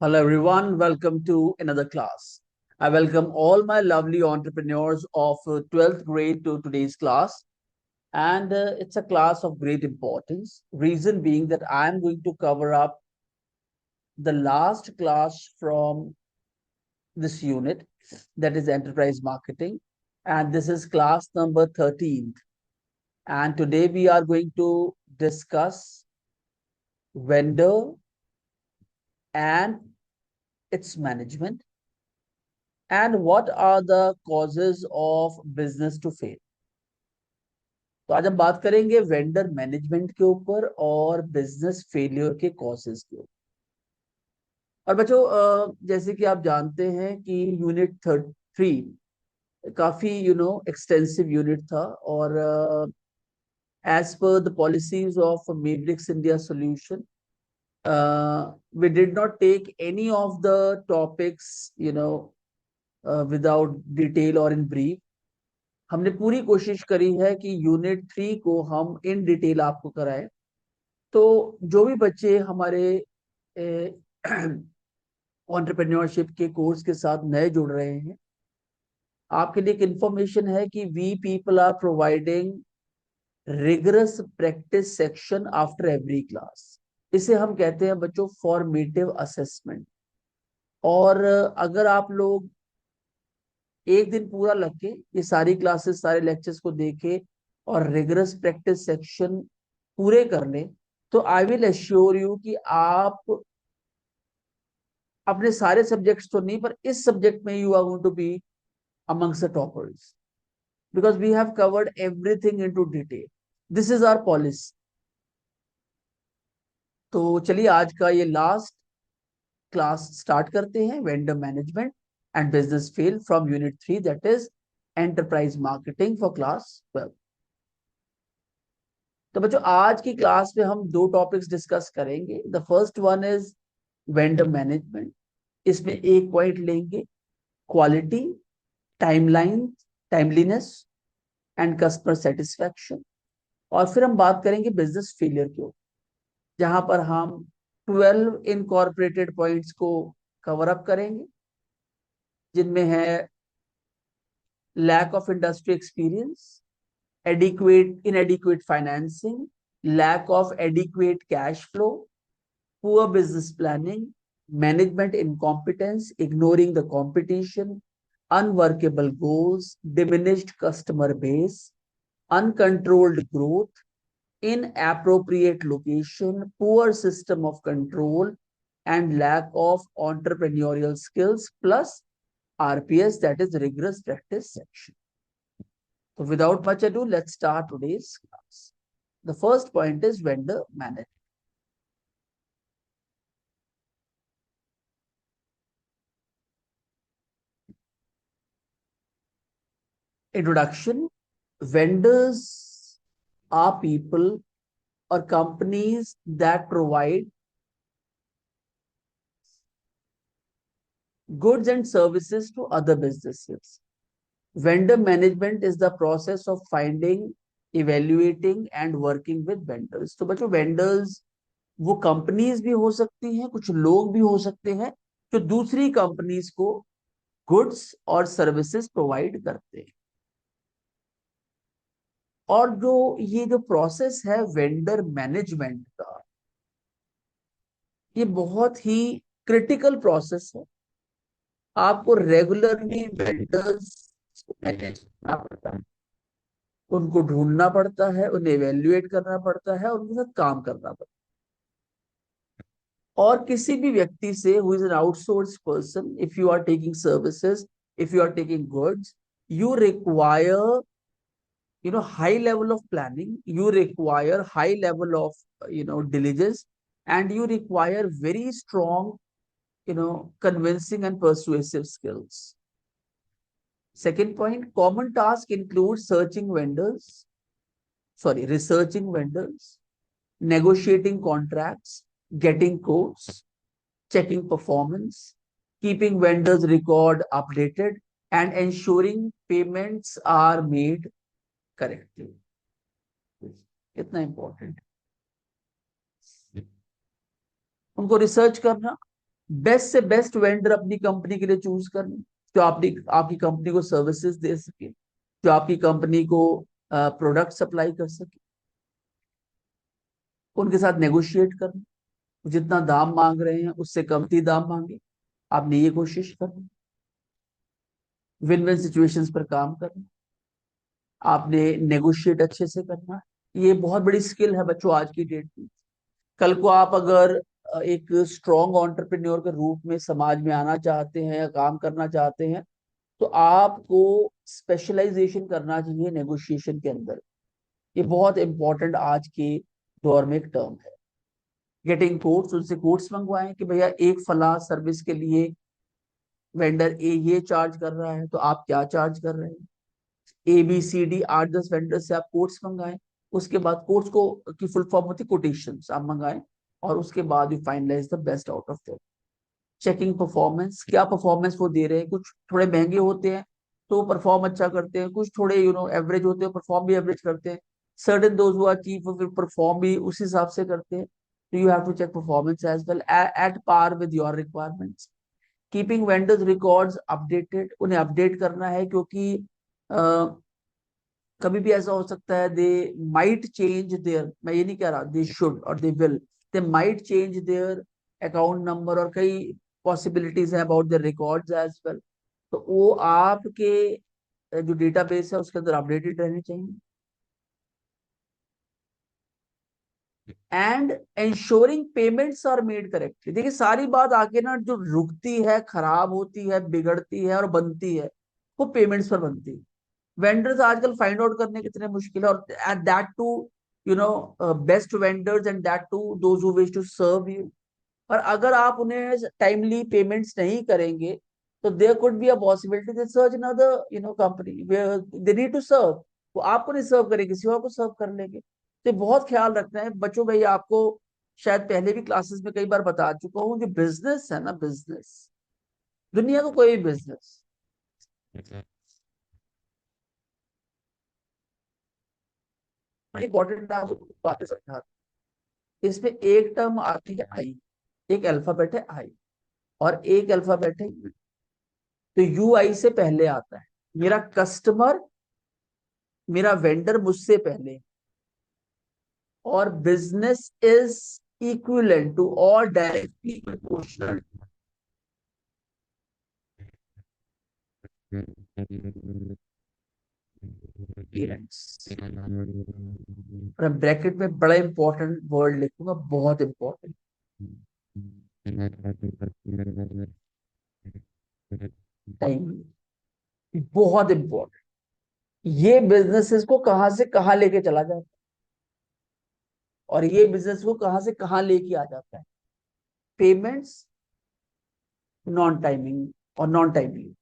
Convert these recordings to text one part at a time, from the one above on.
Hello everyone, welcome to another class. I welcome all my lovely entrepreneurs of 12th grade to today's class, and it's a class of great importance. Reason being that I am going to cover up the last class from this unit, that is enterprise marketing, and this is class number 13. And today we are going to discuss vendor and its management and what are the causes of business to fail. तो आज हम बात करेंगे vendor management के ऊपर और business failure के causes के ऊपर। और बच्चों जैसे कि आप जानते हैं कि यूनिट 3 काफी एक्सटेंसिव यूनिट था और as per the policies of Matrix India solution we did not take any of the topics without detail or in brief. हमने पूरी कोशिश करी है कि यूनिट 3 को हम इन डिटेल आपको कराएं। तो जो भी बच्चे हमारे एंटरप्रेन्योरशिप के कोर्स के साथ नए जुड़ रहे हैं, आपके लिए एक इंफॉर्मेशन है कि we people are providing rigorous practice section after every class. इसे हम कहते हैं बच्चों फॉर्मेटिव असेसमेंट। और अगर आप लोग एक दिन पूरा लग के ये सारी क्लासेस सारे लेक्चर्स को देखे और रिगरस प्रैक्टिस सेक्शन पूरे कर ले, तो आई विल एश्योर यू कि आप अपने सारे सब्जेक्ट्स तो नहीं पर इस सब्जेक्ट में you are going to be amongst the toppers, because we have covered everything into detail. This is our policy. तो चलिए आज का ये लास्ट क्लास स्टार्ट करते हैं, vendor management and business fell from unit 3, that is enterprise marketing for class 12। तो बच्चों आज की क्लास में हम दो टॉपिक्स डिस्कस करेंगे। The first one is vendor management. इसमें एक पॉइंट लेंगे quality, timeline, timeliness and customer satisfaction. और फिर हम बात करेंगे बिजनेस फेलियर के ऊपर, जहां पर हम 12 इनकॉर्पोरेटेड पॉइंट्स को कवर अप करेंगे, जिनमें है lack of industry experience, inadequate financing, lack of adequate cash flow, poor business planning, management incompetence, ignoring the competition, unworkable goals, diminished customer base, uncontrolled growth, inappropriate location, poor system of control, and lack of entrepreneurial skills, plus RPS, that is rigorous practice section. So without much ado, let's start today's class. The first point is vendor management. Introduction. Vendors are people or companies that provide goods and services to other businesses. Vendor management is the process of finding, evaluating and working with vendors. तो बच्चों vendors वो companies भी हो सकती हैं, कुछ लोग भी हो सकते हैं जो दूसरी कंपनीज को गुड्स और सर्विसेज प्रोवाइड करते हैं। और ये जो प्रोसेस है वेंडर मैनेजमेंट का, ये बहुत ही क्रिटिकल प्रोसेस है। आपको रेगुलरली वेंडर्स मैनेज करना पड़ता है, उनको ढूंढना पड़ता है, उन्हें इवेल्युएट करना पड़ता है और उनके साथ काम करना पड़ता है। और किसी भी व्यक्ति से who is an outsource person, if you are taking services, if you are taking goods, you require high level of planning, you require high level of diligence, and you require very strong convincing and persuasive skills. Second point, common task includes researching vendors, negotiating contracts, getting quotes, checking performance, keeping vendors record updated, and ensuring payments are made correctly. कितना important, उनको research करना, best से best vendor अपनी company के लिए choose करना, जो आपकी आपकी कंपनी को सर्विसेज दे सके, जो आपकी कंपनी को प्रोडक्ट सप्लाई कर सके। उनके साथ नेगोशिएट करना, जितना दाम मांग रहे हैं उससे कमती दाम मांगे, आपने ये कोशिश करना। विन विन सिचुएशंस पर काम करना, आपने नेगोशिएट अच्छे से करना है। ये बहुत बड़ी स्किल है बच्चों आज की डेट में। कल को आप अगर एक स्ट्रॉन्ग एंटरप्रेन्योर के रूप में समाज में आना चाहते हैं या काम करना चाहते हैं, तो आपको स्पेशलाइजेशन करना चाहिए नेगोशिएशन के अंदर। ये बहुत इंपॉर्टेंट आज के दौर में एक टर्म है। गेटिंग कोट्स, उनसे कोट्स मंगवाएं कि भैया एक फला सर्विस के लिए वेंडर ए ये चार्ज कर रहा है, तो आप क्या चार्ज कर रहे हैं। ABCD 8-10 वेंडर से आप कोट्स मंगाएं। उसके बाद कोट्स को की फुल फॉर्म होती है कोटेशंस, आप मंगाएं। और उसके बाद you finalise the best out of them. Checking performance, क्या परफॉर्मेंस वो दे रहे हैं। कुछ थोड़े महंगे होते हैं तो परफॉर्म अच्छा करते हैं, कुछ थोड़े एवरेज होते हैं, परफॉर्म भी एवरेज करते हैं। Certain those who are cheap फिर परफॉर्म भी उस हिसाब से करते हैं। तो you have to check performance as well at par with your requirements. Keeping vendors records updated, उन्हें अपडेट करना है, क्योंकि कभी भी ऐसा हो सकता है दे माइट चेंज देयर, मैं ये नहीं कह रहा दे शुड और they will, they might change their account number और कई पॉसिबिलिटीज है about their records as well. तो वो आपके जो डेटाबेस है उसके अंदर अपडेटेड रहने चाहिए। And ensuring payments are made correctly. देखिए सारी बात आके ना जो रुकती है, खराब होती है, बिगड़ती है और बनती है, वो पेमेंट्स पर बनती है। वेंडर्स आजकल फाइंड आउट करने कितने मुश्किल है, और at that to best vendors and that to those who wish to serve you. और अगर आप उन्हें टाइमली पेमेंट्स नहीं करेंगे, तो there could be a possibility they search another company where they need to serve. वो आपको नहीं सर्व करेंगे, किसी और को सर्व कर लेंगे। तो ये बहुत ख्याल रखना है बच्चों। भाई आपको शायद पहले भी क्लासेस में कई बार बता चुका हूँ, जो बिजनेस है ना, बिजनेस, दुनिया का कोई भी बिजनेस, इंपॉर्टेंट आपको बातें समझा। इसमें एक टर्म आती है आई, एक अल्फाबेट है आई और एक अल्फाबेट है यू। तो यू आई से पहले आता है। मेरा कस्टमर, मेरा वेंडर मुझसे पहले, और बिजनेस इज इक्विवेलेंट टू और डायरेक्टली प्रोपोर्शनल पेरेंट्स। और ब्रैकेट में बड़ा इंपॉर्टेंट वर्ड लिखूंगा, बहुत इंपॉर्टेंट, टाइम, बहुत इंपॉर्टेंट। ये बिजनेसेस को कहां से कहां लेके चला जाता है, और ये बिजनेस को कहां से कहां लेके आ जाता है। पेमेंट्स नॉन टाइमिंग और नॉन टाइमिंग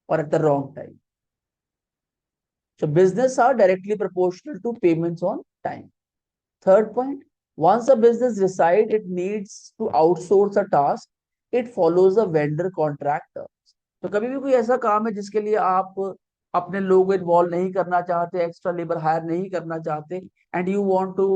और at the wrong time. So business are directly proportional to payments on time. Third point, once a business decides it needs to outsource a task, it follows a vendor contract terms. तो कभी भी कोई ऐसा काम है जिसके लिए आप अपने लोग इन्वॉल्व नहीं करना चाहते, एक्स्ट्रा लेबर हायर नहीं करना चाहते, and you want to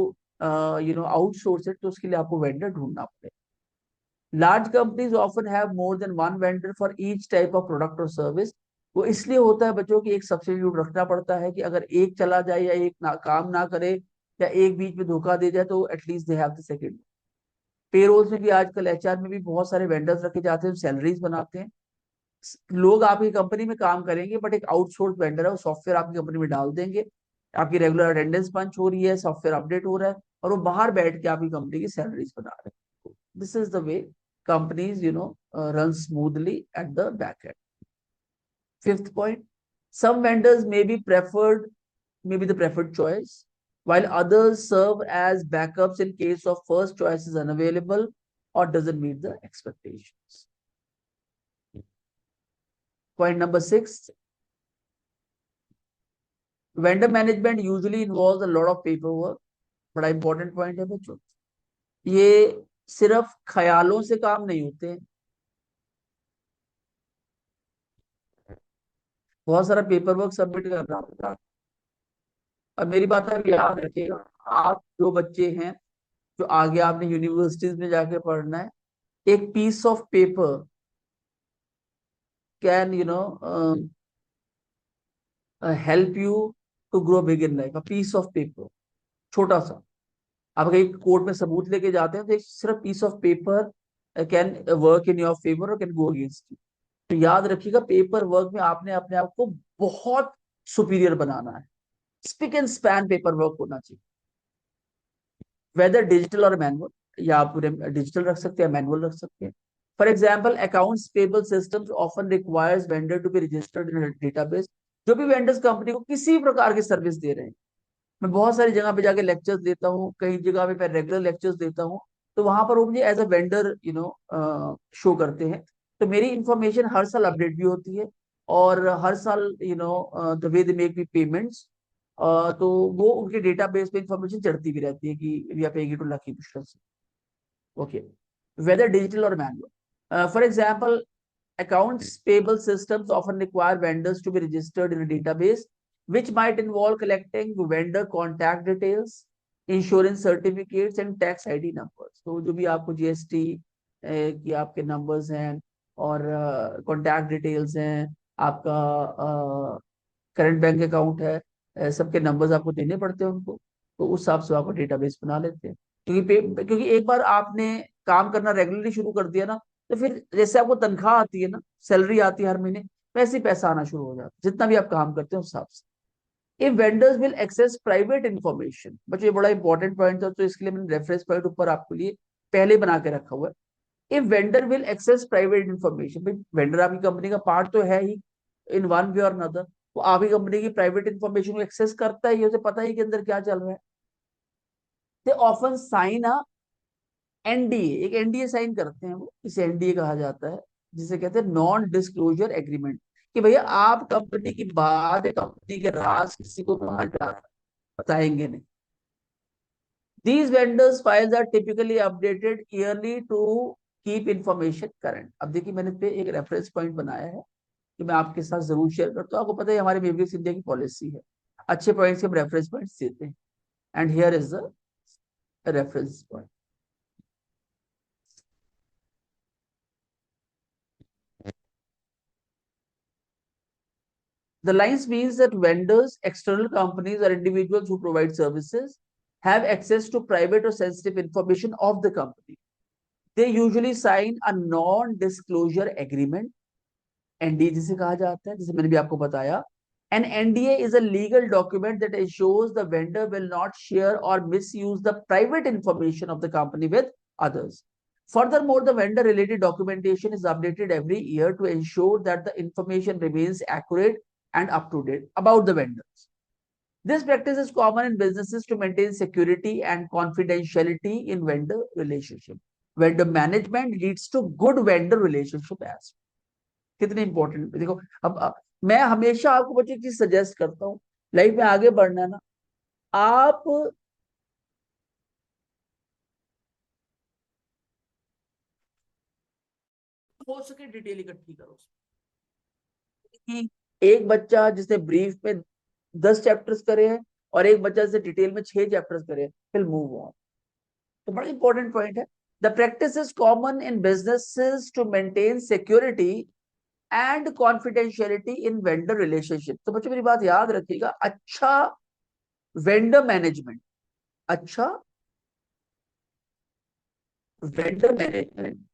outsource it, तो उसके लिए आपको वेंडर ढूंढना पड़ेगा। Large companies often have more than one vendor for each type of product और सर्विस। वो इसलिए होता है बच्चों की एक सब्सिट्यूट रखना पड़ता है कि अगर एक चला जाए या एक काम ना करे या एक बीच में धोखा दे जाए, तो at least they have the second. Payrolls में भी आजकल एचआर में भी बहुत सारे वेंडर्स रखे जाते हैं, सैलरीज बनाते हैं। लोग आपकी कंपनी में काम करेंगे, बट एक आउटसोर्स वेंडर है, वो सॉफ्टवेयर आपकी कंपनी में डाल देंगे, आपकी रेगुलर अटेंडेंस पंच हो रही है, सॉफ्टवेयर अपडेट हो रहा है, और वो बाहर बैठ के आपकी कंपनी की सैलरीज बना रहे हैं। This is the way companies run smoothly at the back end. Fifth point, some vendors may be the preferred choice, while others serve as backups in case of first choice is unavailable or doesn't meet the expectations. Point number 6, vendor management usually involves a lot of paperwork. बड़ा important point है बच्चों, ये सिर्फ ख्यालों से काम नहीं होते, बहुत सारा पेपर वर्क सबमिट करना होता है। और मेरी बात आप याद रखिएगा, आप जो बच्चे हैं, जो आगे आपने यूनिवर्सिटीज में जाके पढ़ना है, एक piece of paper can help you to grow big in life. A piece of paper, छोटा सा, आप कहीं कोर्ट में सबूत लेके जाते हैं तो एक सिर्फ piece of paper can work in your favour और कैन गो अगेंस्ट यू। तो याद रखिएगा, पेपर वर्क में आपने अपने आप को बहुत सुपीरियर बनाना है। Spick and span paper work होना चाहिए, वेदर डिजिटल और मैनुअल, या आप पूरे डिजिटल रख सकते हैं, मैनुअल रख सकते हैं। For example, accounts payable systems often requires vendor to be registered in database. जो भी वेंडर्स कंपनी को किसी प्रकार की सर्विस दे रहे हैं, मैं बहुत सारी जगह पे जाके लेक्चर्स देता हूँ, कई जगह पे मैं रेगुलर लेक्चर्स देता हूँ, तो वहां पर वो मुझे एज अ वेंडर शो करते हैं। तो मेरी इंफॉर्मेशन हर साल अपडेट भी होती है, और हर साल the way they make me payments, तो वो उनके डेटाबेस पे इंफॉर्मेशन चढ़ती भी रहती है कि we are paying to lucky Pushkar. Okay, whether digital और manual. For example, accounts payable systems often require vendors to be registered in a database, which might involve collecting vendor contact details, insurance certificates and tax ID numbers. तो जो भी आपको GST की आपके numbers हैं और contact details हैं, आपका करंट बैंक अकाउंट है, सबके नंबर्स आपको देने पड़ते हैं उनको। तो उस हिसाब से आपको डेटाबेस बना लेते हैं, क्योंकि एक बार आपने काम करना रेगुलरली शुरू कर दिया ना, तो फिर जैसे आपको तनख्वाह आती है ना, सैलरी आती है हर महीने, वैसे ही पैसा आना शुरू हो जाता है जितना भी आप काम करते हैं उस हिसाब से। If vendors will access private information, बच्चों ये बड़ा इंपॉर्टेंट पॉइंट था, तो इसके लिए मैंने रेफरेंस पॉइंट ऊपर आपके लिए पहले बना के रखा हुआ है। If vendor will access private information, भाई वेंडर आपकी कंपनी का पार्ट तो है ही, इन वन वे और अनदर, वो आपकी कंपनी की प्राइवेट इन्फॉर्मेशन को एक्सेस करता है, ये उसे पता है कि अंदर क्या चल रहा है। They often sign a NDA, एक एनडीए साइन करते हैं वो, इसे एनडीए कहा जाता है, जिसे कहते हैं नॉन डिस्क्लोजर एग्रीमेंट, कि भैया आप कंपनी की बात, कंपनी के राज किसी को बताएंगे नहीं। These vendors files are typically updated yearly to keep information current। अब देखिए, मैंने पे एक रेफरेंस पॉइंट बनाया है कि मैं आपके साथ जरूर शेयर करता हूँ। आपको पता है हमारे मेवियस इंडिया की पॉलिसी है, अच्छे पॉइंट्स के हम रेफरेंस पॉइंट्स देते हैं। And here is the reference point. The lines means that vendors, external companies, or individuals who provide services have access to private or sensitive information of the company. They usually sign a non-disclosure agreement, NDA जिसे कहा जाता है, जिसे मैंने भी आपको बताया। An NDA is a legal document that ensures the vendor will not share or misuse the private information of the company with others. Furthermore, the vendor related documentation is updated every year to ensure that the information remains accurate and up to date about the vendors. This practice is common in businesses to maintain security and confidentiality in vendor relationship. Vendor management leads to good vendor relationship as well. कितने important देखो। अब मैं हमेशा आपको बच्चे चीज suggest करता हूँ, लाइफ में आगे बढ़ना है ना, आप हो सके डिटेल इकट्ठी करो कि एक बच्चा जिसने ब्रीफ में 10 चैप्टर्स करे हैं और एक बच्चा जिसे डिटेल में 6 चैप्टर्स करे, फिर मूव ऑन। तो बड़ा इंपॉर्टेंट पॉइंट है। The practice is common in businesses to maintain security and confidentiality in vendor relationship. तो बच्चों मेरी बात याद रखिएगा, अच्छा वेंडर मैनेजमेंट, अच्छा वेंडर मैनेजमेंट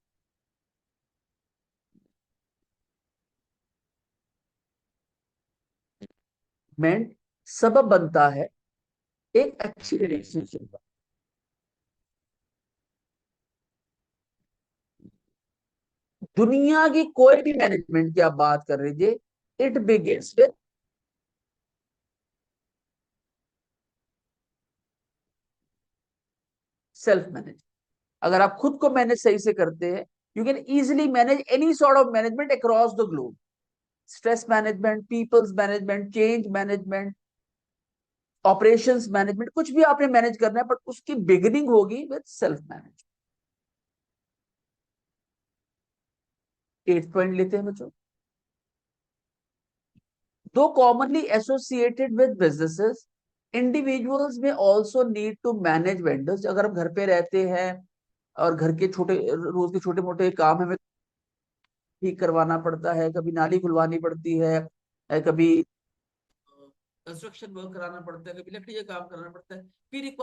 सबब बनता है एक अच्छी रिलेशनशिप का। दुनिया की कोई भी मैनेजमेंट की आप बात कर लीजिए, it begins with self manage. अगर आप खुद को मैनेज सही से करते हैं, you can easily manage any sort of management across the globe. Stress management, peoples management, change management, operations management, कुछ भी आपने मैनेज करना है, बट उसकी बिगिनिंग होगी विद सेल्फ मैनेज। 8 पॉइंट लेते हैं बच्चों। Though commonly associated with businesses, individuals may also need to manage vendors। अगर हम घर पे रहते हैं, और घर के छोटे रोज के छोटे मोटे काम हमें ठीक करवाना पड़ता है, कभी नाली खुलवानी पड़ती है, कभी कंस्ट्रक्शन वर्क कराना पड़ता है, कभी लकड़ी का काम करना पड़ता है। फिर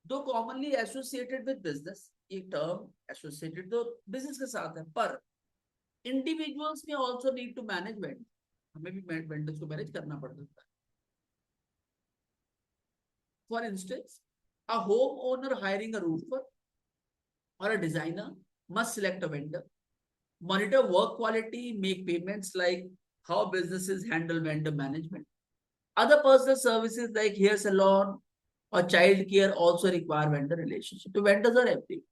दो कॉमनली एसोसिएटेड विद बिजनेस, ये टर्म एसोसिएटेड तो बिजनेस के साथ है, पर इंडिविजुअल्स में also need to manage vendor, हमें भी वेंडर्स को मैनेज करना पड़ता है। For instance, a home owner hiring a roofer or a designer must select a vendor, monitor work quality, make payments like how businesses handle vendor management. Other personal services like hair salon or child care also require vendor relationship. तो vendors are everywhere.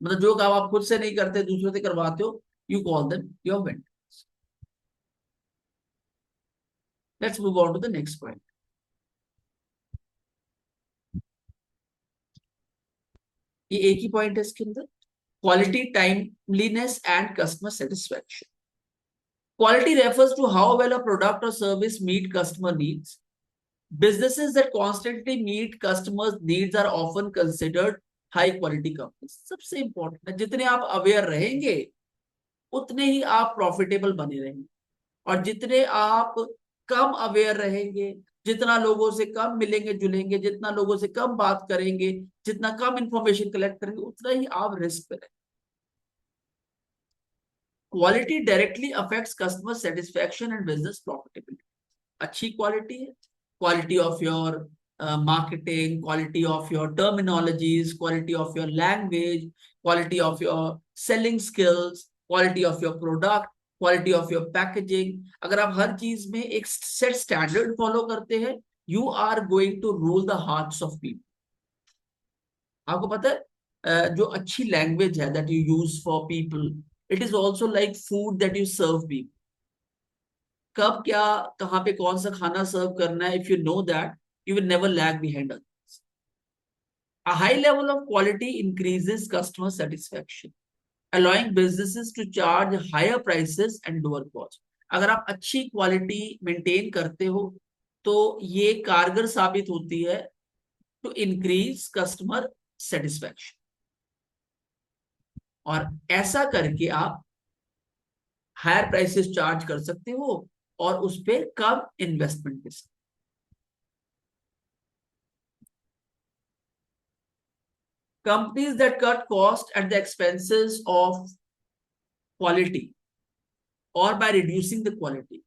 मतलब जो काम आप खुद से नहीं करते दूसरों से करवाते हो, you call them your vendors. Let's move on to the next point. ये एक ही पॉइंट है इसके अंदर, quality, timeliness and customer satisfaction. Quality refers to how well a product or service meet customer needs. Businesses that constantly meet customers' needs are often considered high quality companies. सबसे important है, जितने आप aware रहेंगे उतने ही आप profitable बने रहेंगे, और जितने आप कम अवेयर रहेंगे, जितना लोगों से कम मिलेंगे जुलेंगे, जितना लोगों से कम बात करेंगे, जितना कम इंफॉर्मेशन कलेक्ट करेंगे, उतना ही आप रिस्क पे रहेंगे. Quality directly affects customer satisfaction and business profitability. अच्छी क्वालिटी है, quality of your marketing, quality of your terminologies, quality of your language, quality of your selling skills, quality of your product, quality of your packaging. अगर आप हर चीज में एक set standard follow करते हैं, you are going to rule the hearts of people. आपको पता है जो अच्छी लैंग्वेज है that you use for people, it is also like food that you serve people. कब क्या कहाँ पे कौन सा खाना सर्व करना है, if you know that you will never lag behind others. A high level of quality increases customer satisfaction, allowing businesses to charge higher prices and lower cost. अगर आप अच्छी क्वालिटी मेंटेन करते हो तो ये कारगर साबित होती है टू इंक्रीज कस्टमर सेटिस्फैक्शन, और ऐसा करके आप हायर प्राइसेस चार्ज कर सकते हो और उस पर कम इन्वेस्टमेंट के साथ. Companies that cut cost at the expenses of quality or by reducing the quality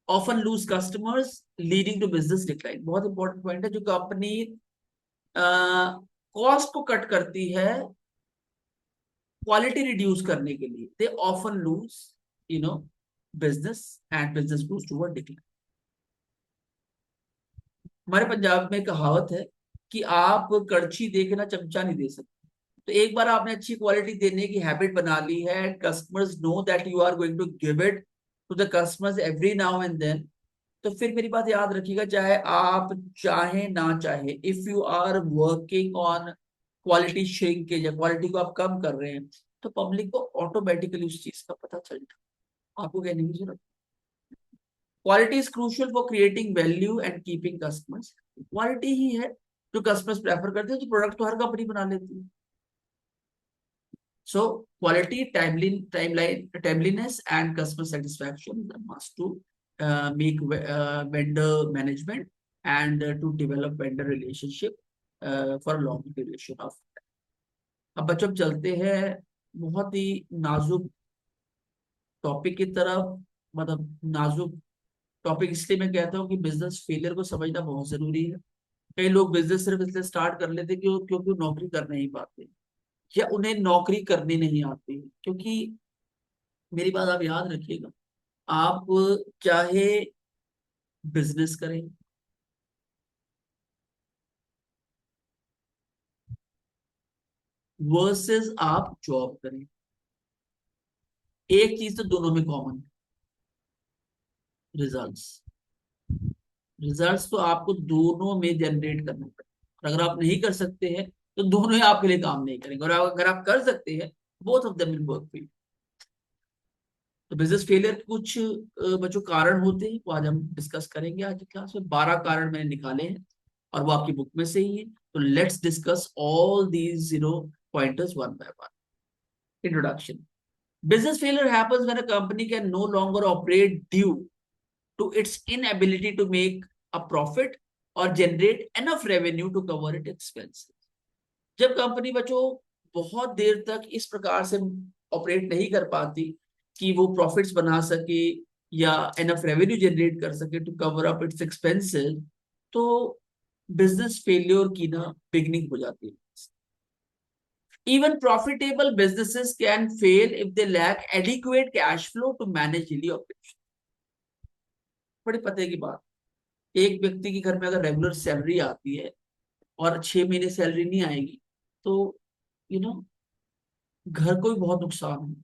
often lose customers, leading to business decline. बहुत इंपॉर्टेंट पॉइंट है. जो कंपनी कॉस्ट को कट करती है क्वालिटी रिड्यूस करने के लिए, they often lose business and business goes toward decline. हमारे पंजाब में कहावत है कि आप कड़छी देखना चमचा नहीं दे सकते. तो एक बार आपने अच्छी क्वालिटी देने की हैबिट बना ली है, customers know that you are going to give it to the customers every now and then, तो फिर मेरी बात याद रखिएगा, चाहे आप चाहे ना चाहे, if you are working on quality shrinkage या क्वालिटी को आप कम कर रहे हैं, तो पब्लिक को ऑटोमेटिकली उस चीज का पता चल जाए, आपको कहने की जरूरत. Quality is crucial for creating value and keeping customers. Quality ही है जो कस्टमर्स प्रेफर करते हैं, तो प्रोडक्ट तो हर कंपनी बना लेती है. So quality, timeliness, and customer satisfaction is a must to make vendor management and to develop vendor relationship for a long duration of time. अब बच्चों चलते हैं बहुत ही नाजुक टॉपिक की तरफ. मतलब नाजुक टॉपिक इसलिए मैं कहता हूँ कि बिजनेस फेलियर को समझना बहुत जरूरी है. कई लोग बिजनेस सिर्फ इसलिए स्टार्ट कर लेते क्योंकि नौकरी कर नहीं पाते या उन्हें नौकरी करनी नहीं आती. क्योंकि मेरी बात आप याद रखिएगा, आप चाहे बिजनेस करें, वर्सेस आप जॉब करें, एक चीज तो दोनों में कॉमन है, रिजल्ट्स. रिजल्ट्स तो आपको दोनों में जनरेट करना पड़ेगा, और अगर आप नहीं कर सकते हैं तो दोनों ही आपके लिए काम नहीं करेंगे, और अगर आप कर सकते हैं, both of them will work for you. तो बिजनेस फेलियर के कुछ बच्चों कारण होते हैं, वो आज हम डिस्कस करेंगे. आज की क्लास में 12 कारण मैंने निकाले हैं और वो आपकी बुक में से ही है. So let's discuss all these, pointers one by one. Introduction. Business failure happens when a company can no longer operate due to its inability to make a profit or generate enough revenue to cover its expenses. जब company बच्चों बहुत देर तक इस प्रकार से operate नहीं कर पाती कि वो प्रॉफिट्स बना सके या एनफ रेवेन्यू जनरेट कर सके to cover up its expenses, तो बिजनेस फेलियर की ना बिगनिंग हो जाती है. Even profitable businesses can fail if they lack adequate cash flow to manage daily operations. बड़ी पते की बात, एक व्यक्ति के घर में अगर रेगुलर सैलरी आती है और 6 महीने सैलरी नहीं आएगी तो यू नो घर को भी बहुत नुकसान है,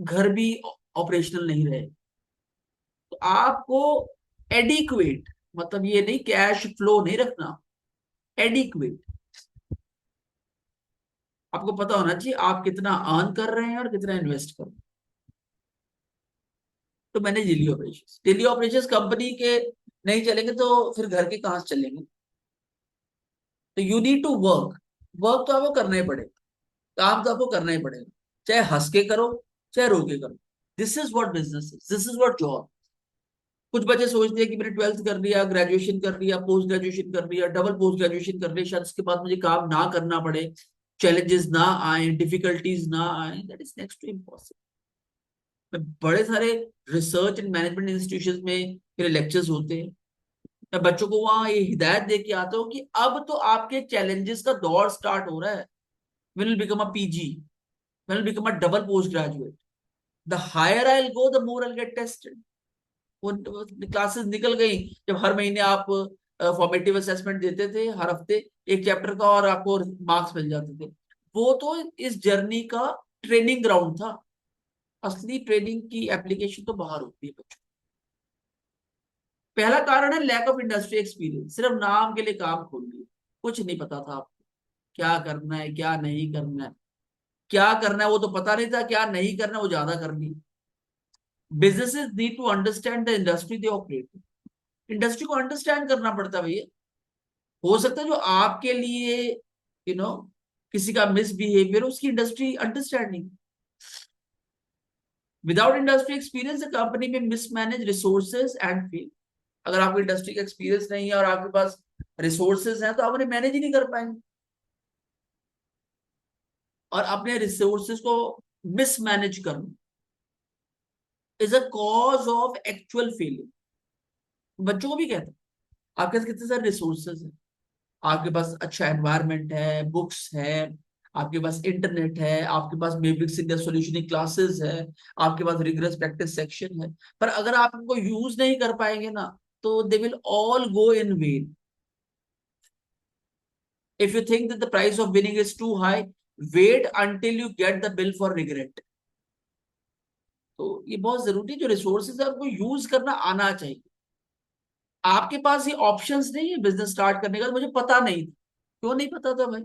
घर भी ऑपरेशनल नहीं रहे. तो आपको एडिक्वेट, मतलब ये नहीं कैश फ्लो नहीं रखना, एडिक्वेट आपको पता होना चाहिए आप कितना अर्न कर रहे हैं और कितना इन्वेस्ट कर रहे हैं. तो मैंने डेली ऑपरेशंस कंपनी के नहीं चलेंगे तो फिर घर के कहां से चलेंगे. तो you need to work. Work तो आपको करना ही पड़ेगा, काम तो आपको करना ही पड़ेगा, चाहे हंस के करो चाहे रो के करो. This is what business is, this is what job. कुछ बच्चे सोचते हैं कि मैंने 12th कर लिया, ग्रेजुएशन कर लिया, पोस्ट ग्रेजुएशन कर लिया, डबल पोस्ट ग्रेजुएशन कर लिया, शायद उसके बाद मुझे काम ना करना पड़े, चैलेंजेस ना आए, डिफिकल्टीज ना आए. That is next to impossible. बड़े सारे रिसर्च एंड मैनेजमेंट इंस्टीट्यूशन में मेरे लेक्चर्स होते हैं. मैं बच्चों को वहां ये हिदायत दे के आता हूँ कि अब तो आपके चैलेंजेस का दौर स्टार्ट हो रहा है. when will become a PG, when will become a double postgraduate, the higher I'll go the more I'll get tested. वो क्लासेस निकल गई जब हर महीने आप फॉर्मेटिव असेसमेंट देते थे, हर हफ्ते एक चैप्टर का, और आपको मार्क्स मिल जाते थे. वो तो इस जर्नी का ट्रेनिंग ग्राउंड था. असली ट्रेनिंग की एप्लीकेशन तो बाहर होती है बच्चों. पहला कारण है लैक ऑफ इंडस्ट्री एक्सपीरियंस. सिर्फ नाम के लिए काम खोल लिया, कुछ नहीं पता था आपको क्या करना है क्या नहीं करना है. क्या करना है वो तो पता नहीं था, क्या नहीं करना है वो ज्यादा कर ली. Businesses need to understand the industry they operate. Industry को अंडरस्टैंड करना पड़ता है भैया. हो सकता है जो आपके लिए यू नो किसी का मिसबिहेवियर, उसकी industry understanding. Without industry experience the company में मिसमैनेज रिसोर्सेज एंड फेल. अगर आपको इंडस्ट्री का एक्सपीरियंस नहीं है और आपके पास रिसोर्सेज हैं तो आप उन्हें मैनेज ही नहीं कर पाएंगे, और अपने रिसोर्सेज को मिसमैनेज करना is a cause of actual failure. बच्चों को भी कहता हूं, आपके पास कितने सारे रिसोर्सेज हैं, आपके पास अच्छा एनवायरनमेंट है, बुक्स है, आपके पास इंटरनेट है, आपके पास मेबिक्स इंडिया सॉल्यूशन क्लासेस है, आपके पास रिगरस प्रैक्टिस सेक्शन है, पर अगर आप इनको यूज नहीं कर पाएंगे ना तो they will all go in when. If you think that the price of winning is too high, wait until you get the bill for regret. तो ये बहुत जरूरी है, जो रिसोर्सेज है उनको यूज करना आना चाहिए. आपके पास ये ऑप्शंस नहीं है बिजनेस स्टार्ट करने का, मुझे पता नहीं था. क्यों नहीं पता था भाई?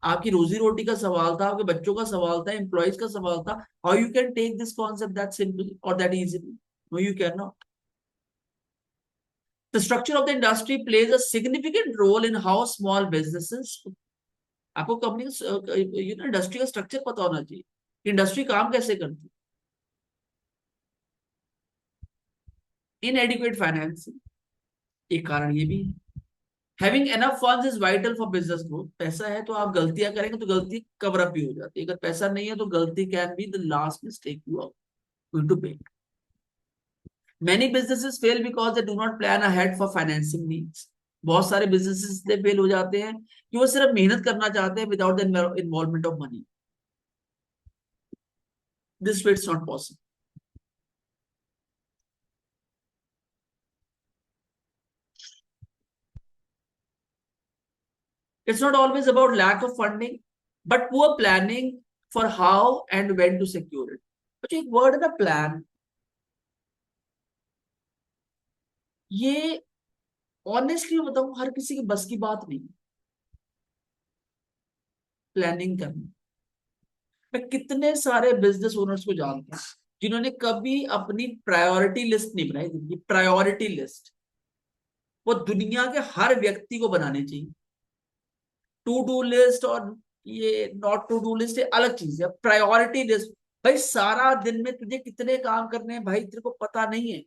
आपकी रोजी रोटी का सवाल था, आपके बच्चों का सवाल था, एम्प्लॉयज का सवाल था. How you can take this concept that simply or that easily? No you can not. The structure of the industry plays a significant role in how small businesses. आपको कंपनी इंडस्ट्री का structure पता होना चाहिए, industry काम कैसे करती. इनएडिक्वेट financing एक कारण ये भी है. Having enough funds is vital for business growth. पैसा है तो आप गलतियां करेंगे तो गलती कवर अप भी हो जाती है. अगर पैसा नहीं है तो गलती can be the last mistake you are going to make. Many businesses fail because they do not plan ahead for financing needs. बहुत सारे बिजनेसेस इसलिए फेल हो जाते हैं कि वो सिर्फ मेहनत करना चाहते हैं without the involvement of money. This way it's not possible. It's not always about lack of funding, but poor planning for how and when to secure it. अच्छा, एक वर्ड है ना प्लान, ये ऑनेस्टली बताऊं हर किसी की बस की बात नहीं. प्लानिंग करना. मैं कितने सारे बिजनेस ओनर्स को जानता हूं जिन्होंने कभी अपनी प्रायोरिटी लिस्ट नहीं बनाई. प्रायोरिटी लिस्ट वो दुनिया के हर व्यक्ति को बनाने चाहिए। टू डू लिस्ट और ये नॉट टू डू लिस्ट अलग चीज है। प्रायोरिटी लिस्ट, भाई सारा दिन में तुझे कितने काम करने हैं भाई तेरे को पता नहीं है।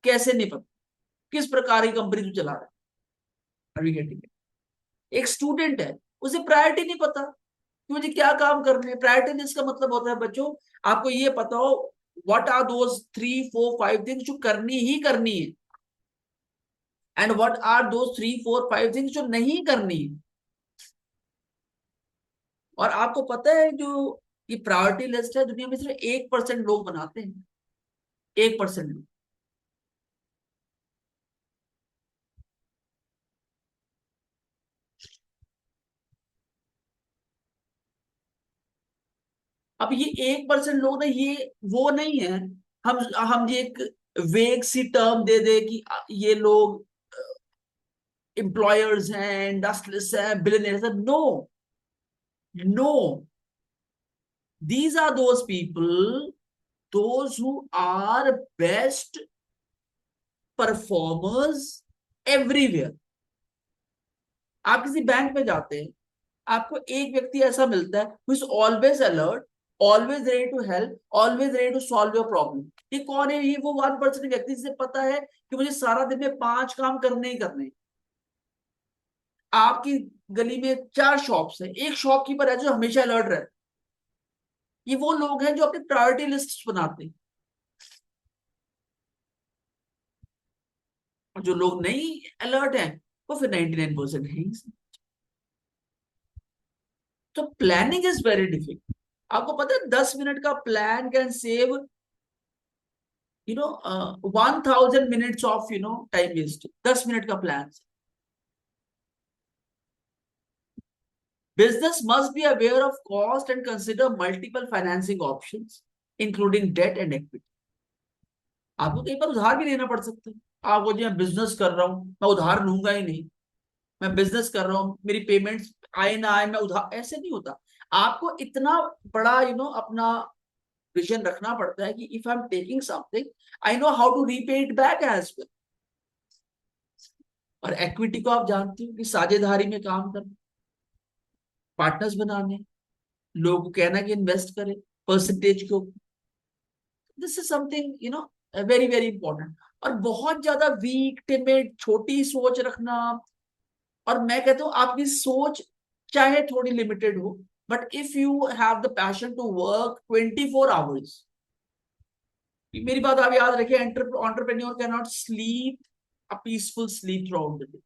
कैसे नहीं पता? किस प्रकार की कंपनी तू चला रहा है? एक स्टूडेंट है, उसे प्रायोरिटी नहीं पता कि मुझे क्या काम करने हैं। प्रायोरिटी लिस्ट का मतलब होता है बच्चों, आपको ये पता हो व्हाट आर दोज 3 4 5 थिंग्स जो करनी ही करनी है, and what are those 3 4 5 things जो नहीं करनी है। और आपको पता है जो ये प्रायोरिटी लिस्ट है, दुनिया में सिर्फ 1% लोग बनाते हैं। 1% लोग। अब ये 1% लोग ना, ये वो नहीं है हम ये एक वेग सी टर्म दे दे कि ये लोग एम्प्लॉयर्स हैं, इंडस्ट्रियलिस्ट हैं, बिलियनियर्स हैं। No, no, these are those people, those who are best performers everywhere. आप किसी बैंक में जाते हैं, आपको एक व्यक्ति ऐसा मिलता है who is always alert, always ready to help, always ready to solve your problem. ये कौन है? ये वो 1% व्यक्ति जिसे पता है कि मुझे सारा दिन में 5 काम करने ही करने। आपकी गली में 4 शॉप्स है, एक शॉपकीपर है जो हमेशा अलर्ट रहता है। ये वो लोग हैं जो अपनी प्रायोरिटी लिस्ट बनाते हैं। और जो लोग नहीं अलर्ट हैं वो फिर 99% है ही। तो प्लानिंग इज वेरी डिफिकल्ट। आपको पता है 10 मिनट का plan can save 1000 minutes of time waste. 10 minute का plan. Business must be aware of cost and consider multiple financing options including debt and equity. आपको कई बार उधार भी लेना पड़ सकता है। आपको जी मैं बिजनेस कर रहा हूं, मैं उधार लूंगा ही नहीं। मैं बिजनेस कर रहा हूँ, मेरी पेमेंट्स आए ना आए मैं उधार, ऐसे नहीं होता। आपको इतना बड़ा अपना विजन रखना पड़ता है कि if I am taking something, I know how to repay it back as well. और इक्विटी को आप जानते हो कि साझेदारी में काम करना, पार्टनर्स बनाने, लोगों को कहना कि इन्वेस्ट करें परसेंटेज को। This is something very very important. और बहुत ज्यादा वीक टिमिड छोटी सोच रखना। और मैं कहता हूं आपकी सोच चाहे थोड़ी लिमिटेड हो, but if you have the passion to work 24 hours. मेरी बात आप याद रखिए, entrepreneur cannot sleep a peaceful sleep throughout the day.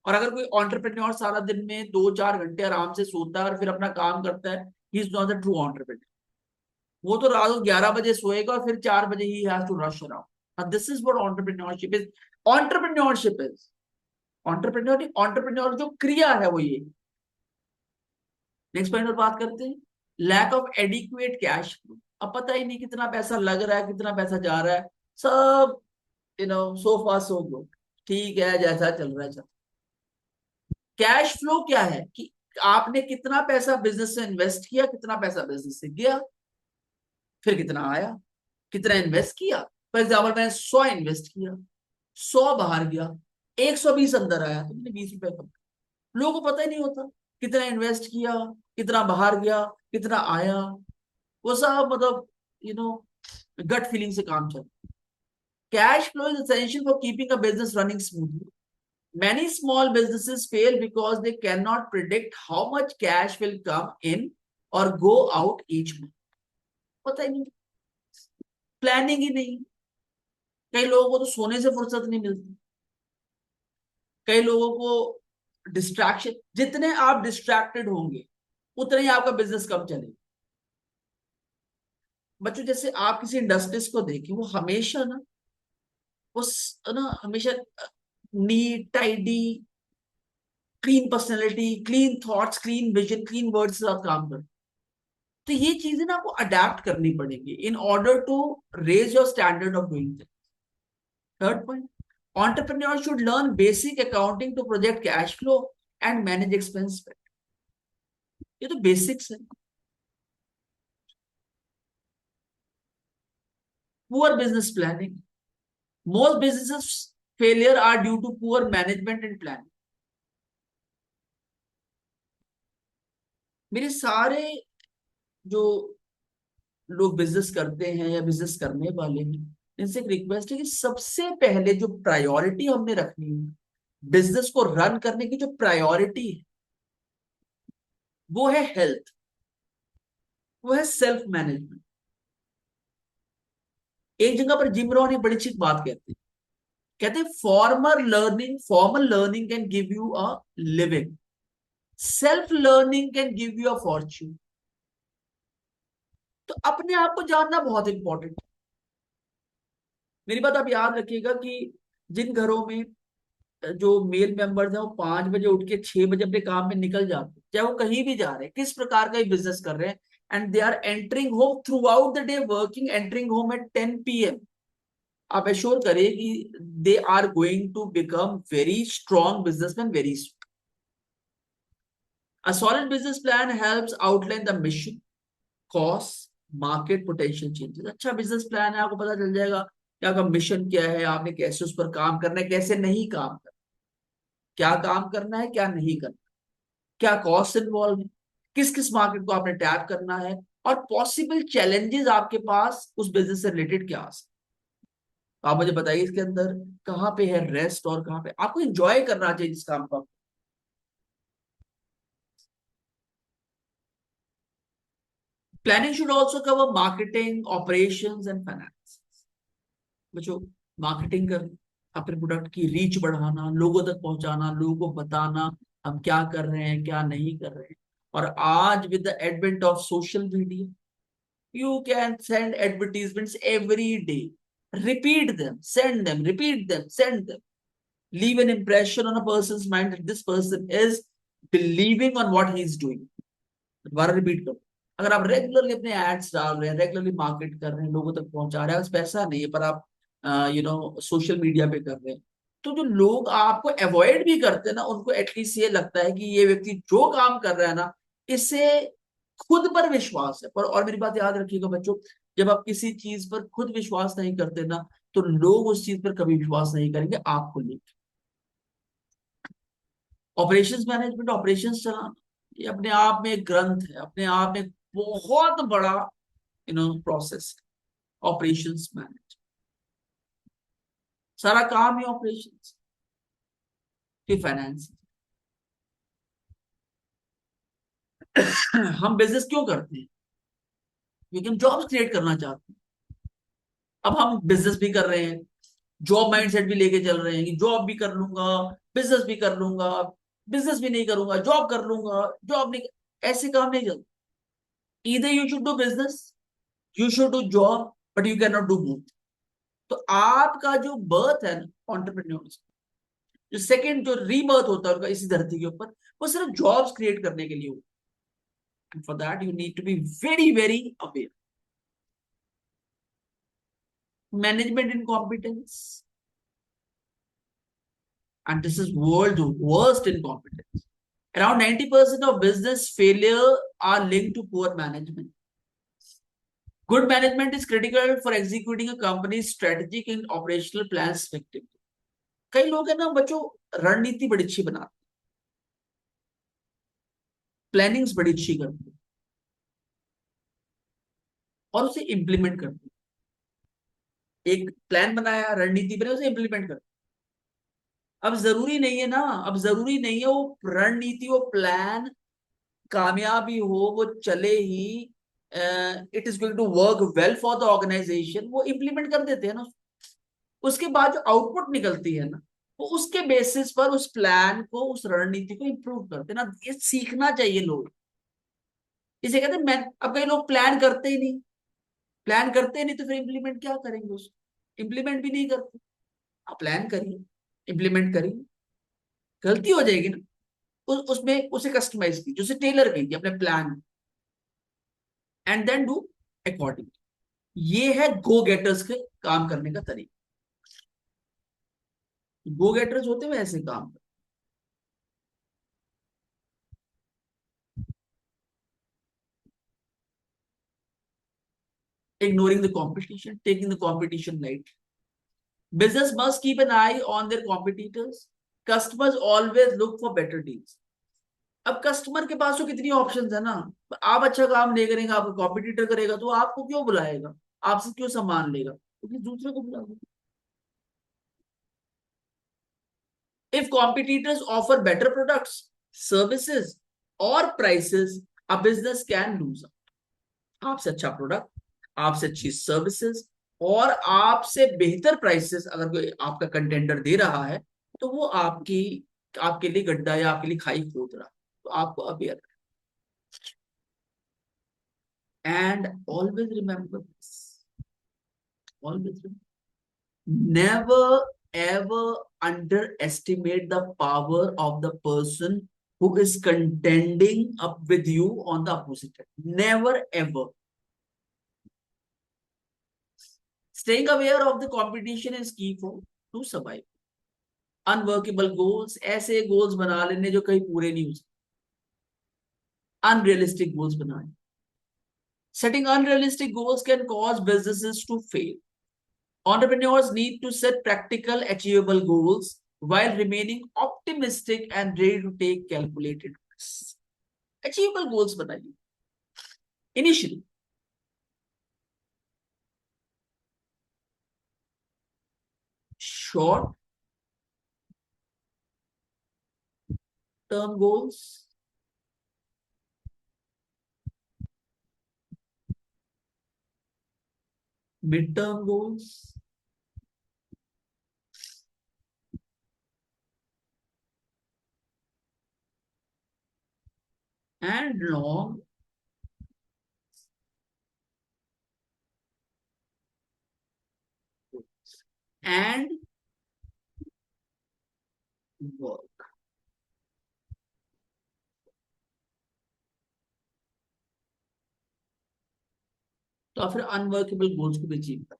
और अगर कोई एंटरप्रेन्योर सारा दिन में 2 4 घंटे आराम से सोता है और फिर अपना काम करता है, he is not a true entrepreneur. वो तो रात को 11 बजे सोएगा और फिर 4 बजे he has to rush around. This is what entrepreneurship is. Entrepreneurship is entrepreneur जो क्रिया है वो ये। नेक्स्ट पॉइंट पर बात करते हैं, lack of adequate cash flow. अब पता ही नहीं कितना पैसा लग रहा है, कितना पैसा जा रहा है। सब सो फार सो गुड, ठीक है जैसा चल रहा है चल। कैश फ्लो क्या है कि आपने कितना पैसा बिजनेस से इन्वेस्ट किया, कितना पैसा बिजनेस से गया, फिर कितना आया, कितना इन्वेस्ट किया। फॉर एग्जाम्पल मैंने 100 इन्वेस्ट किया, 100 बाहर गया, 120 अंदर आया, तो मैंने 20 रुपए कम। लोगों को पता ही नहीं होता कितना इन्वेस्ट किया, कितना बाहर गया, कितना आया। वो सब मतलब यू नो गट फीलिंग से काम चलता। Cash flow is essential for keeping a business running smoothly. Many small businesses fail because they cannot predict how much cash will come in or go out each month. पता ही नहीं, planning ही नहीं। कई लोगों को तो सोने से फुर्सत नहीं मिलती। कई लोगों को डिस्ट्रैक्शन, जितने आप डिस्ट्रैक्टेड होंगे उतने ही आपका बिजनेस कम चलेगा। बच्चों जैसे आप किसी इंडस्ट्रीज को देखें, वो हमेशा ना हमेशा neat tidy, clean personality, clean thoughts, clean vision, clean words के साथ काम करते। तो ये चीजें ना आपको अडेप्ट करनी पड़ेगी in order to raise your standard of doing things. Third point, entrepreneurs should learn basic accounting to project cash flow and manage expense। ये तो बेसिक्स है। Poor business planning, most businesses failure are due to poor management and planning. मेरे सारे जो लोग business करते हैं या बिजनेस करने वाले हैं, इनसे एक रिक्वेस्ट है कि सबसे पहले जो प्रायोरिटी हमने रखनी है, बिजनेस को रन करने की जो प्रायोरिटी है, वो है हेल्थ, वो है सेल्फ मैनेजमेंट। एक जगह पर जिम रॉन एक बड़ी अच्छी बात कहते हैं formal learning can give you a living, self learning can give you a Fortune. तो अपने आप को जानना बहुत इंपॉर्टेंट है। मेरी बात आप याद रखिएगा कि जिन घरों में जो मेल मेंबर्स हैं वो 5 बजे उठ के 6 बजे अपने काम में निकल जाते हैं, चाहे वो कहीं भी जा रहे हैं, किस प्रकार का भी बिजनेस कर रहे हैं, and they are entering home throughout the day working, entering home at 10 PM, आप एश्योर करिए कि they are going to become very strong businessman very soon. A solid business plan helps outline the mission, cost, market potential changes। अच्छा business plan है, आपको पता चल जाएगा कि आपका मिशन क्या है, आपने कैसे उस पर काम करना है, कैसे नहीं काम करना, क्या काम करना है, क्या नहीं करना, क्या कॉस्ट इन्वॉल्व है, किस किस मार्केट को आपने टैप करना है, और पॉसिबल चैलेंजेस आपके पास उस बिजनेस से रिलेटेड क्या आ सकते। तो आप मुझे बताइए इसके अंदर कहाँ पे है रेस्ट और कहाँ पे आपको एंजॉय करना चाहिए इस काम को। Planning should also cover marketing, operations and finance. बच्चों, मार्केटिंग कर, अपने प्रोडक्ट की रीच बढ़ाना, लोगों तक पहुंचाना, लोगों को बताना हम क्या कर रहे हैं क्या नहीं कर रहे हैं। और आज with the advent of social media, you can send advertisements every day, repeat them, send them, repeat them, send them, leave an impression on a person's mind that this person is believing on what he is doing। दोबारा repeat करो, अगर आप regularly अपने ads डाल रहे हैं, regularly market कर रहे हैं, लोगों तक पहुंचा रहे हैं, बस पैसा नहीं है पर आप सोशल मीडिया पे कर रहे हैं, तो जो लोग आपको अवॉइड भी करते हैं ना, उनको एटलीस्ट ये लगता है कि ये व्यक्ति जो काम कर रहा है ना, इससे खुद पर विश्वास है। पर और मेरी बात याद रखिएगा बच्चों, जब आप किसी चीज पर खुद विश्वास नहीं करते ना, तो लोग उस चीज पर कभी विश्वास नहीं करेंगे आपको लेकर। ऑपरेशंस मैनेजमेंट, ऑपरेशंस चलाना, ये अपने आप में एक ग्रंथ है, अपने आप में एक बहुत बड़ा प्रोसेस। ऑपरेशंस मैनेज, सारा काम ही ऑपरेशंस, फिर फाइनेंस। हम बिजनेस क्यों करते हैं? क्योंकि हम जॉब्स क्रिएट करना चाहते हैं। अब हम बिजनेस भी कर रहे हैं, जॉब माइंडसेट भी लेके चल रहे हैं कि जॉब भी कर लूंगा, बिजनेस भी कर लूंगा, बिजनेस भी नहीं करूंगा, जॉब कर लूंगा, जॉब नहीं, ऐसे काम नहीं चलते। इधर you should do business, you should do job, but you can not do both. तो आपका जो बर्थ है ना ऑन्टरप्रेन्योर्स, जो सेकंड जो रीबर्थ होता है उनका इसी धरती के ऊपर, वो सिर्फ जॉब्स क्रिएट करने के लिए होता है। And for that you need to be very very aware. Management incompetence, and this is world's worst incompetence. Around 90% of business failure are linked to poor management. Good management is critical for executing a company's strategic and operational plans effectively. कई लोग है ना बच्चों, रणनीति बड़ी अच्छी बनाते हैं, प्लानिंग्स बड़ी अच्छी करते हैं और उसे इंप्लीमेंट करते हैं। एक प्लान बनाया, रणनीति बनाई, उसे इंप्लीमेंट करते हैं। अब जरूरी नहीं है ना, अब जरूरी नहीं है वो रणनीति, वो प्लान कामयाबी हो, वो चले ही, it is going to work well for the organization, वो इंप्लीमेंट कर देते हैं ना। उसके बाद जो आउटपुट निकलती है ना, वो उसके बेसिस पर उस प्लान को, उस रणनीति को इंप्रूव करते हैं ना। ये सीखना चाहिए लोग, इसे कहते हैं। मैं अब कई लोग प्लान करते ही नहीं, प्लान करते ही नहीं तो फिर इंप्लीमेंट क्या करेंगे उसको, इंप्लीमेंट भी नहीं करते। आप प्लान करिए, इंप्लीमेंट करिए, गलती हो जाएगी ना, उसमें उसे कस्टमाइज कीजिए, उसे टेलर कीजिए अपने plan, and then do according. ये है गो गेटर्स के काम करने का तरीका। गो गेटर्स होते हुए ऐसे काम, ignoring the competition, taking the competition light, Business must keep an eye on their competitors. Customers always look for better deals. अब कस्टमर के पास तो कितनी ऑप्शंस है ना, आप अच्छा काम नहीं करेंगे, आपका कॉम्पिटिटर करेगा, तो आपको क्यों बुलाएगा, आपसे क्यों सामान लेगा, क्योंकि दूसरे को बुलाएगा. If competitors offer better products, services, or prices, a business can lose out. आपसे अच्छा प्रोडक्ट, आपसे अच्छी सर्विसेज और आपसे बेहतर प्राइसेस अगर कोई आपका कंटेंडर दे रहा है, तो वो आपके लिए गड्ढा या आपके लिए खाई खोद रहा है, तो आपको aware. And always remember this, always never ever underestimate the power of the person who is contending up with you on the opposite side. Never ever. Staying aware of the competition is key for to survive. Unworkable goals, ऐसे goals बना लेने जो कहीं पूरे नहीं हो सकते. Unrealistic goals बनाए. Setting unrealistic goals can cause businesses to fail. Entrepreneurs need to set practical, achievable goals while remaining optimistic and ready to take calculated risks. Achievable goals बनाइए initially. Short term goals, mid term goals, and long goals. And work. तो फिर unworkable goals को भी achieve कर.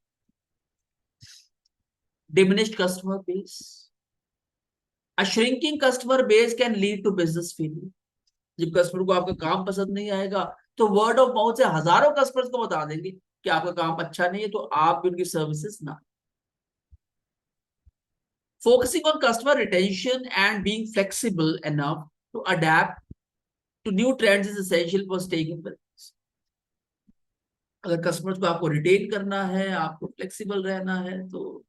Diminished customer base. A shrinking customer base can lead to business failure. जब customer को आपका काम पसंद नहीं आएगा, तो वर्ड ऑफ माउथ से हजारों कस्टमर्स को बता देंगे कि आपका काम अच्छा नहीं है, तो आप भी उनकी सर्विसेज ना. Focusing on customer retention and being flexible enough to adapt to new trends is essential for staying in business. अगर कस्टमर्स को आपको रिटेन करना है, आपको फ्लेक्सिबल रहना है, तो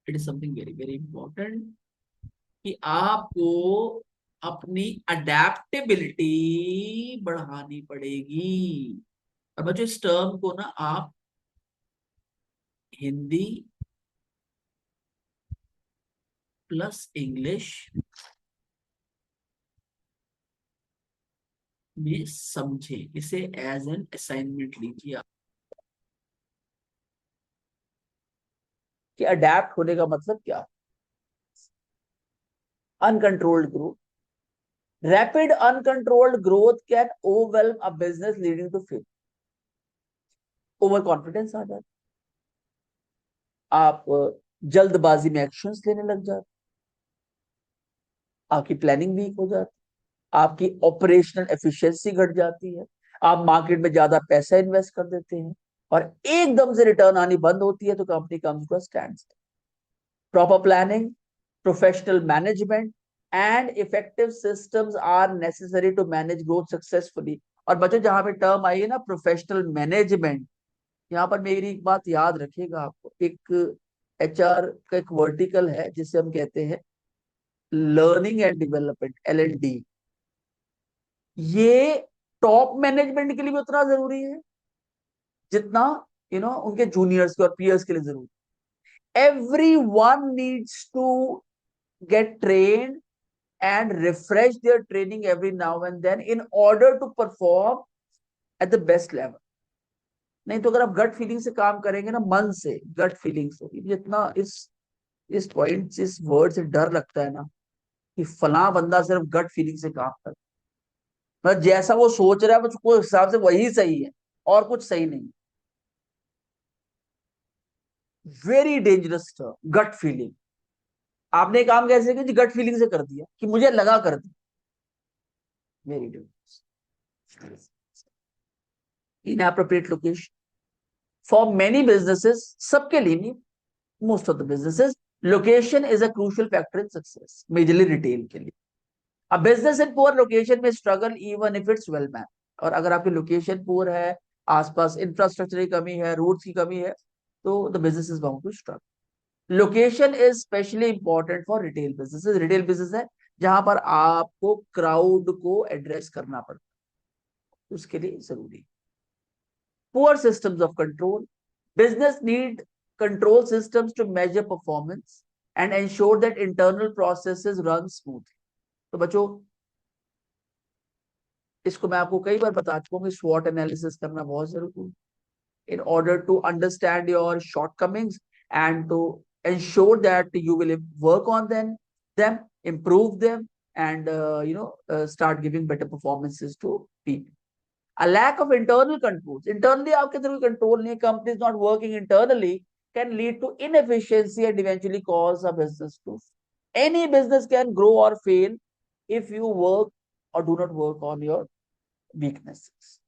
it is something very very important कि आपको अपनी अडेप्टेबिलिटी बढ़ानी पड़ेगी. और बच्चों इस टर्म को ना आप हिंदी प्लस इंग्लिश में समझे, इसे एज एन असाइनमेंट लीजिए आप. कि अडेप्ट होने का मतलब क्या. Uncontrolled growth, rapid uncontrolled growth can overwhelm a business leading to fail. Overconfidence आ जाता, आप जल्दबाजी में एक्शंस लेने लग जाते, आपकी प्लानिंग वीक हो जाती, आपकी ऑपरेशनल एफिशिएंसी घट जाती है, आप मार्केट में ज्यादा पैसा इन्वेस्ट कर देते हैं और एकदम से रिटर्न आनी बंद होती है, तो company comes to a standstill. Proper planning, professional management and effective systems are necessary to manage growth successfully. और बच्चों जहां पे टर्म आई है ना प्रोफेशनल मैनेजमेंट, यहाँ पर मेरी एक बात याद रखिएगा. आपको एक एचआर का एक वर्टिकल है जिसे हम कहते हैं लर्निंग एंड डेवलपमेंट, L&D. ये टॉप मैनेजमेंट के लिए भी उतना जरूरी है जितना उनके जूनियर्स के और पीयर्स के लिए जरूरी. Everyone needs to get trained and refresh their training every now and then in order to perform at the best level. नहीं तो अगर आप गट फीलिंग से काम करेंगे ना, मन से गट फीलिंग से, जितना इस पॉइंट इस वर्ड से डर लगता है ना कि फला बंदा सिर्फ गट फीलिंग से काम कर, मतलब जैसा वो सोच रहा है उसको हिसाब से वही सही है और कुछ सही नहीं. Very dangerous term gut feeling. आपने काम कैसे किया, गट फीलिंग से कर दिया कि मुझे लगा कर दिया. Very dangerous. Inappropriate location, for many businesses, सबके लिए नहीं, most of the businesses, location is a crucial factor in success, majorly retail के लिए। अब बिजनेस इन पुअर लोकेशन में struggle even if it's well man, और अगर आपकी लोकेशन पुअर है, आसपास इंफ्रास्ट्रक्चर की कमी है, रोड्स की कमी है, तो the business is bound to struggle. Location is specially important for retail business. Retail business है जहां पर आपको क्राउड को एड्रेस करना पड़ता है, उसके लिए जरूरी। Poor systems of control, business need control systems to measure performance and ensure that internal processes run smooth. तो बच्चों, इसको मैं आपको कई बार बता चुका हूँ कि स्वॉट एनालिसिस करना बहुत जरूरी है, in order to understand your shortcomings and to ensure that you will work on them, improve them, and start giving better performances to people. A lack of internal controls, internally आपके अंदर कोई control नहीं है, company is not working internally, can lead to inefficiency and eventually cause a business to, any business can grow or fail if you work or do not work on your weaknesses.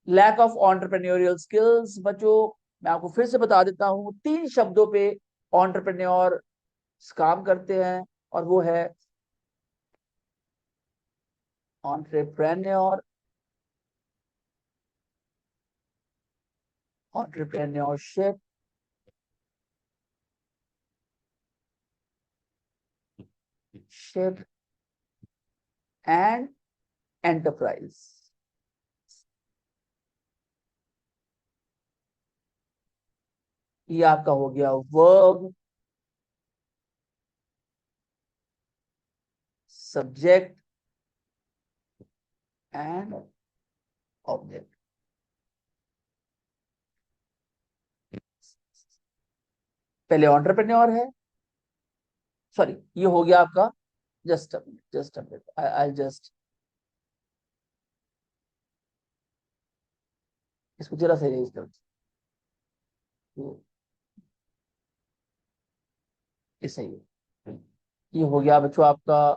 Lack of entrepreneurial skills, बच्चों मैं आपको फिर से बता देता हूं, 3 शब्दों पे ऑन्टरप्रेन्योर काम करते हैं, और वो है entrepreneur, entrepreneurship, ship and enterprise. ये आपका हो गया वर्ब, सब्जेक्ट एंड ऑब्जेक्ट। पहले ऑन्टरप्रेन्योर है, सॉरी ये हो गया आपका, just a minute, I just इसको जरा से रेज कर, ये सही है। ये हो गया बच्चों आपका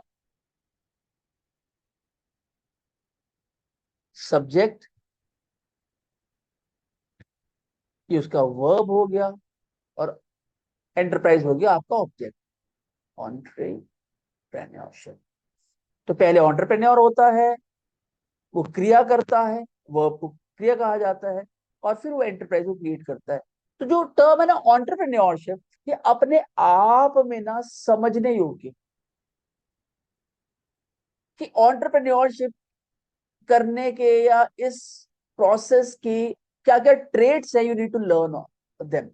सब्जेक्ट, ये उसका वर्ब हो गया, और एंटरप्राइज हो गया आपका ऑब्जेक्ट, ऑन्टरप्रेन्योरशिप। तो पहले ऑन्टरप्रेन्योर होता है, वो क्रिया करता है, वर्ब को क्रिया कहा जाता है, और फिर वो एंटरप्राइज को क्रिएट करता है। तो जो टर्म है ना ऑन्टरप्रेन्योरशिप, ये अपने आप में ना समझने योग्य, कि ऑन्टरप्रेन्योरशिप करने के या इस प्रोसेस की क्या क्या ट्रेड्स है, you need to learn them.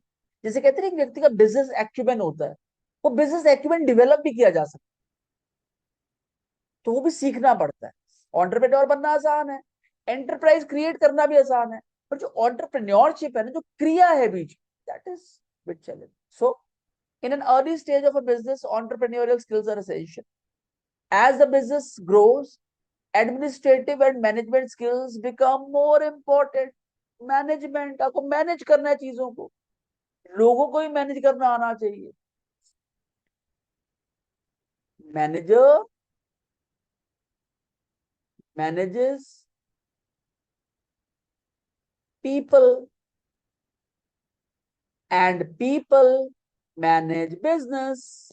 जैसे कहते हैं एक व्यक्ति का बिजनेस एक्यूमेन होता है, वो बिजनेस एक्यूमेन डेवलप भी किया जा सकता है, तो वो भी सीखना पड़ता है। ऑन्टरप्रेन्योर बनना आसान है, एंटरप्राइज क्रिएट करना भी आसान है, पर जो ऑन्टरप्रेन्योरशिप है ना, जो क्रिया है बीच, that is bit challenge. So in an early stage of a business, entrepreneurial skills are essential. As the business grows, administrative and management skills become more important. Management, आपको मैनेज करना है चीजों को, लोगों को भी मैनेज करना आना चाहिए। Manager manages people and people manage business.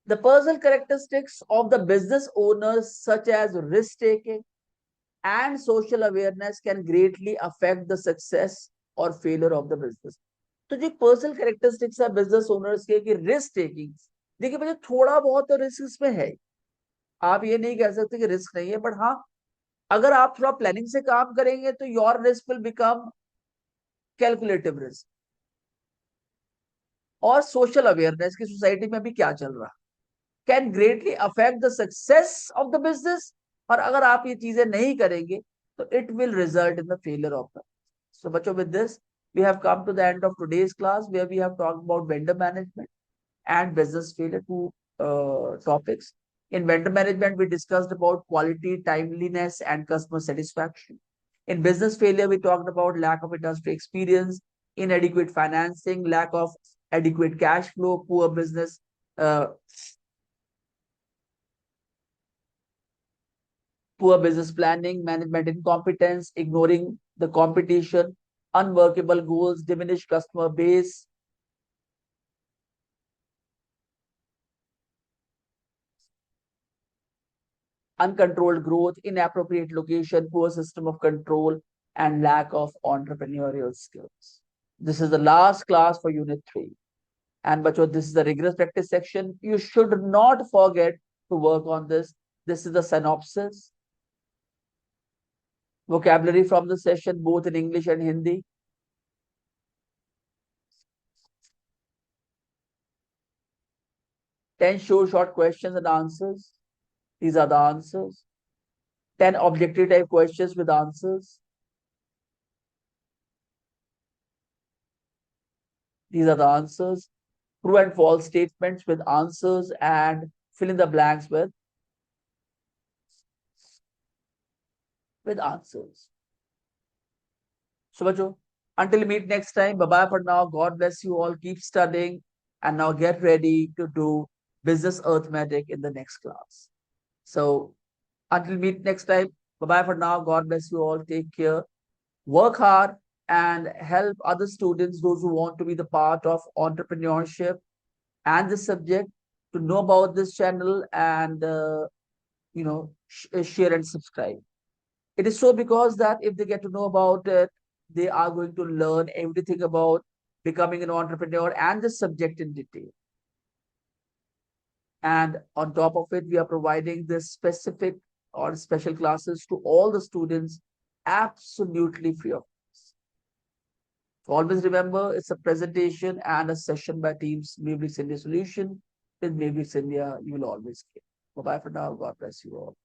The personal characteristics of the business owners, such as risk taking and social awareness, can greatly affect the success or failure of the business. तो जो personal characteristics है business owners के, कि risk taking, देखिए मुझे थोड़ा बहुत तो रिस्क इसमें है, आप ये नहीं कह सकते कि रिस्क नहीं है, बट हाँ, अगर आप थोड़ा प्लानिंग से काम करेंगे तो your risk will become calculative risk. और सोशल अवेयरनेस की सोसाइटी में अभी क्या चल रहा, can greatly affect the success of the business, और अगर आप ये चीजें नहीं करेंगे तो it will result in the failure of the. So बच्चों, with this we have come to the end of today's class, where we have talked about vendor management and business failure, two topics. In vendor management, we discussed about quality, timeliness, and customer satisfaction. In business failure, we talked about lack of industry experience, inadequate financing, lack of adequate cash flow, uh, poor business planning, management incompetence, ignoring the competition, unworkable goals, diminished customer base, uncontrolled growth, inappropriate location, poor system of control, and lack of entrepreneurial skills. This is the last class for Unit 3. And Bacho, this is the rigorous practice section. You should not forget to work on this. This is the synopsis, vocabulary from the session, both in English and Hindi. 10 short questions and answers. These are the answers. 10 objective type questions with answers. These are the answers. True and false statements with answers and fill in the blanks with answers. So, Bacho, until we meet next time, bye bye for now. God bless you all. Keep studying and now get ready to do business arithmetic in the next class. So, until we meet next time, bye bye for now. God bless you all. Take care. Work hard and help other students, those who want to be the part of entrepreneurship and this subject, to know about this channel and share and subscribe. It is so because that if they get to know about it, they are going to learn everything about becoming an entrepreneur and the subject in detail. And on top of it, we are providing this specific or special classes to all the students absolutely free of cost. So always remember, it's a presentation and a session by Teams Mavericks India Solution. With Mavericks India, you will always get. Bye bye for now. God bless you all.